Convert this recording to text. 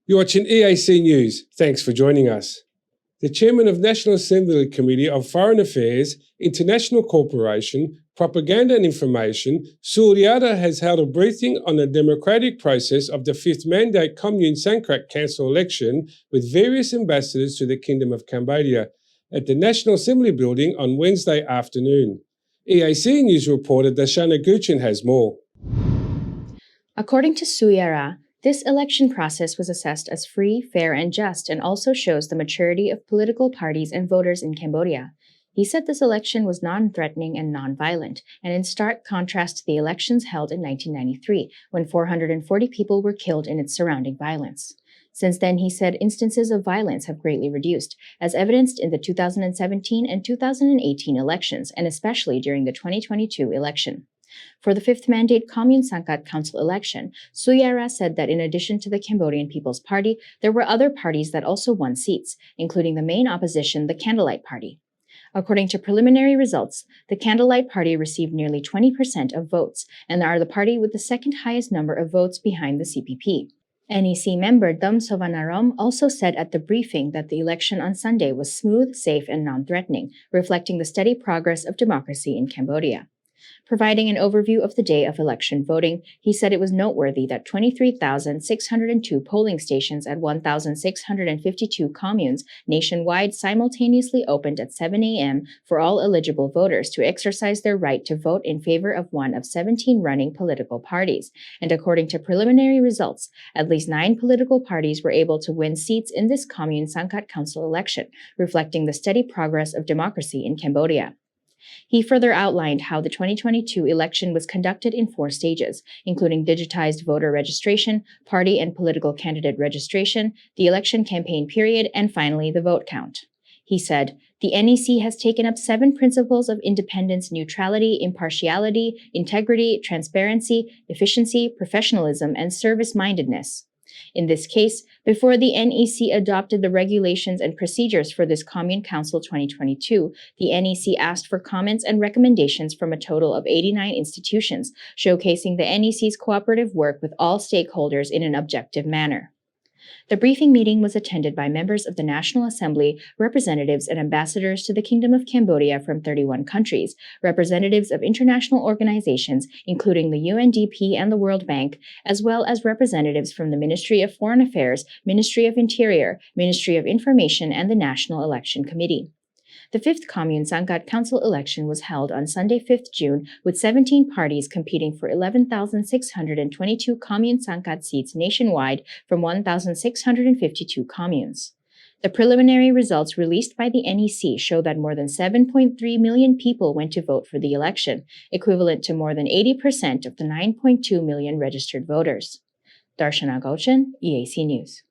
You're watching EAC News. Thanks for joining us. The Chairman of National Assembly Committee of Foreign Affairs, International Cooperation, Propaganda and Information, Suryata has held a briefing on the democratic process of the fifth mandate Commune Sangkat Council election with various ambassadors to the Kingdom of Cambodia at the National Assembly building on Wednesday afternoon. EAC News reporter Darshana Guchin has more. According to Suryata, this election process was assessed as free, fair, and just, and also shows the maturity of political parties and voters in Cambodia. He said this election was non-threatening and non-violent, and in stark contrast to the elections held in 1993, when 440 people were killed in its surrounding violence. Since then, he said instances of violence have greatly reduced, as evidenced in the 2017 and 2018 elections, and especially during the 2022 election. For the fifth mandate Commune Sangkat Council election, Suryata said that in addition to the Cambodian People's Party, there were other parties that also won seats, including the main opposition, the Candlelight Party. According to preliminary results, the Candlelight Party received nearly 20% of votes and are the party with the second highest number of votes behind the CPP. NEC member Dum Sovanarom also said at the briefing that the election on Sunday was smooth, safe, and non-threatening, reflecting the steady progress of democracy in Cambodia. Providing an overview of the day of election voting, he said it was noteworthy that 23,602 polling stations at 1,652 communes nationwide simultaneously opened at 7 a.m. for all eligible voters to exercise their right to vote in favor of one of 17 running political parties. And according to preliminary results, at least 9 political parties were able to win seats in this Commune Sangkat Council election, reflecting the steady progress of democracy in Cambodia. He further outlined how the 2022 election was conducted in 4 stages, including digitized voter registration, party and political candidate registration, the election campaign period, and finally the vote count. He said, "The NEC has taken up 7 principles of independence, neutrality, impartiality, integrity, transparency, efficiency, professionalism, and service-mindedness." In this case, before the NEC adopted the regulations and procedures for this Commune Council 2022, the NEC asked for comments and recommendations from a total of 89 institutions, showcasing the NEC's cooperative work with all stakeholders in an objective manner. The briefing meeting was attended by members of the National Assembly, representatives and ambassadors to the Kingdom of Cambodia from 31 countries, representatives of international organizations, including the UNDP and the World Bank, as well as representatives from the Ministry of Foreign Affairs, Ministry of Interior, Ministry of Information, and the National Election Committee. The 5th Commune Sangkat Council election was held on Sunday, 5th June, with 17 parties competing for 11,622 Commune Sangkat seats nationwide from 1,652 communes. The preliminary results released by the NEC show that more than 7.3 million people went to vote for the election, equivalent to more than 80% of the 9.2 million registered voters. Darshana Guchin, EAC News.